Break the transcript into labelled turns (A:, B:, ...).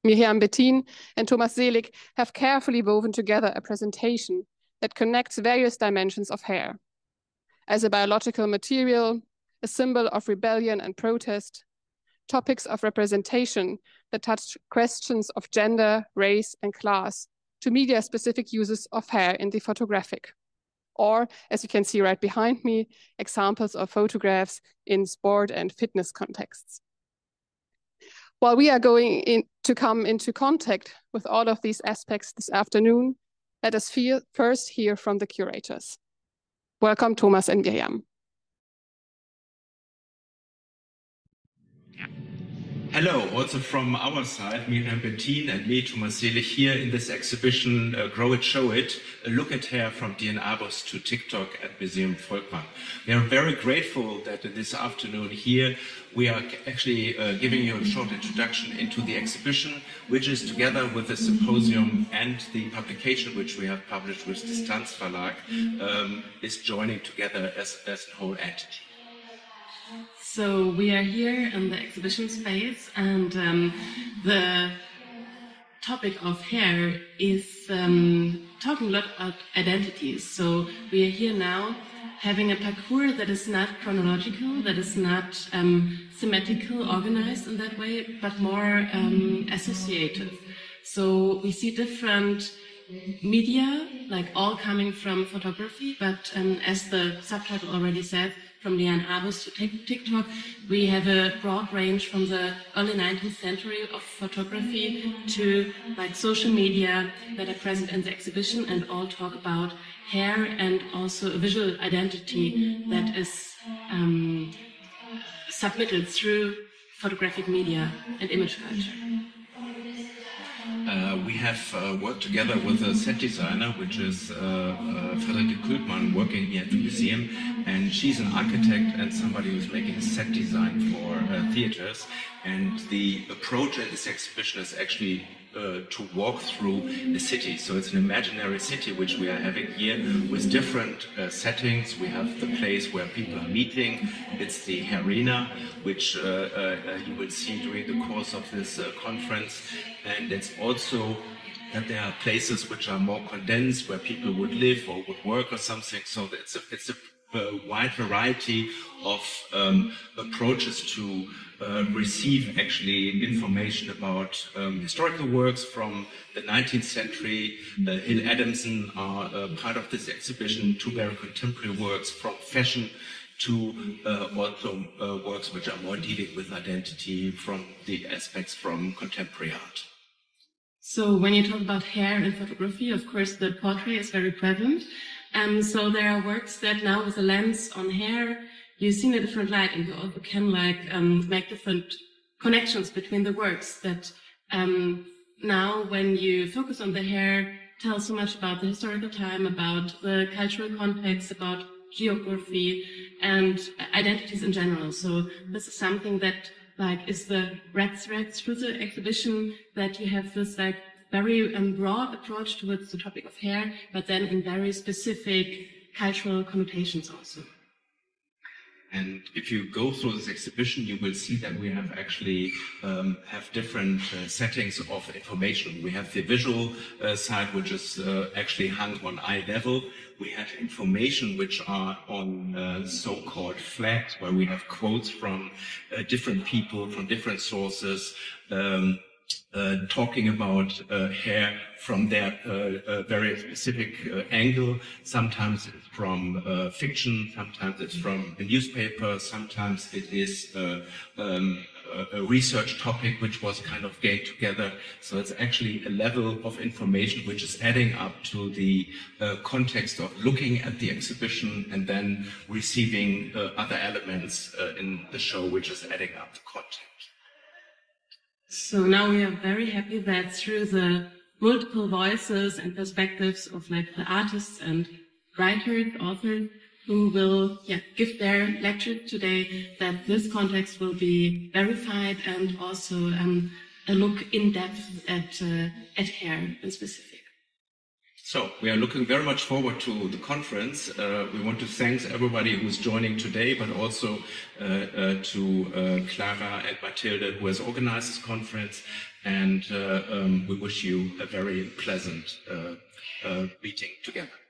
A: Miriam Bettin and Thomas Selig have carefully woven together a presentation that connects various dimensions of hair. As a biological material, a symbol of rebellion and protest, topics of representation that touch questions of gender, race, and class, to media-specific uses of hair in the photographic. Or, as you can see right behind me, examples of photographs in sport and fitness contexts. While we are going to come into contact with all of these aspects this afternoon, let us first hear from the curators. Welcome, Thomas and Miriam.
B: Hello, also from our side, Miriam Bettin and me, Thomas Selig, here in this exhibition, Grow It, Show It, a look at hair from D.N. Arbus to TikTok at Museum Volkmann. We are very grateful that this afternoon here we are actually giving you a short introduction into the exhibition, which is together with the symposium and the publication which we have published with Distanz Verlag, is joining together as a whole entity.
C: So we are here in the exhibition space, and the topic of hair is talking a lot about identities. So we are here now having a parcours that is not chronological, that is not symmetrical, organized in that way, but more associative. So we see different media, like all coming from photography, but as the subtitle already said, from D.N. Arbus to TikTok, we have a broad range from the early 19th century of photography to like social media that are present in the exhibition and all talk about hair and also a visual identity that is submitted through photographic media and image culture.
B: We have worked together with a set designer, which is Friederike Kultmann, working here at the museum, and she's an architect and somebody who's making set design for theaters. And the approach at this exhibition is actually to walk through a city. So it's an imaginary city which we are having here with different settings. We have the place where people are meeting. It's the arena, which you will see during the course of this conference. And it's also that there are places which are more condensed, where people would live or would work or something. So it's a wide variety of approaches to receive actually information about historical works from the 19th century. Hill Adamson are part of this exhibition, two very contemporary works from fashion to also works which are more dealing with identity from the aspects from contemporary art.
C: So when you talk about hair in photography, of course, the portrait is very present. So there are works that now with a lens on hair, you see in a different light, and you also can make different connections between the works that now when you focus on the hair, tell so much about the historical time, about the cultural context, about geography and identities in general. So this is something that is the red thread through the exhibition, that you have this very broad approach towards the topic of hair, but then in very specific cultural connotations also.
B: And if you go through this exhibition, you will see that we have actually have different settings of information. We have the visual side, which is actually hung on eye level. We have information which are on so-called flags, where we have quotes from different people, from different sources, talking about hair from their very specific angle. Sometimes it's from fiction, sometimes it's from a newspaper, sometimes it is a research topic which was kind of gained together. So it's actually a level of information which is adding up to the context of looking at the exhibition and then receiving other elements in the show, which is adding up the content.
C: So now we are very happy that through the multiple voices and perspectives of the artists and writers, authors, who will give their lecture today, that this context will be verified and also a look in depth at hair in specific.
B: So we are looking very much forward to the conference. We want to thank everybody who's joining today, but also to Clara and Mathilde, who has organized this conference. and we wish you a very pleasant meeting together.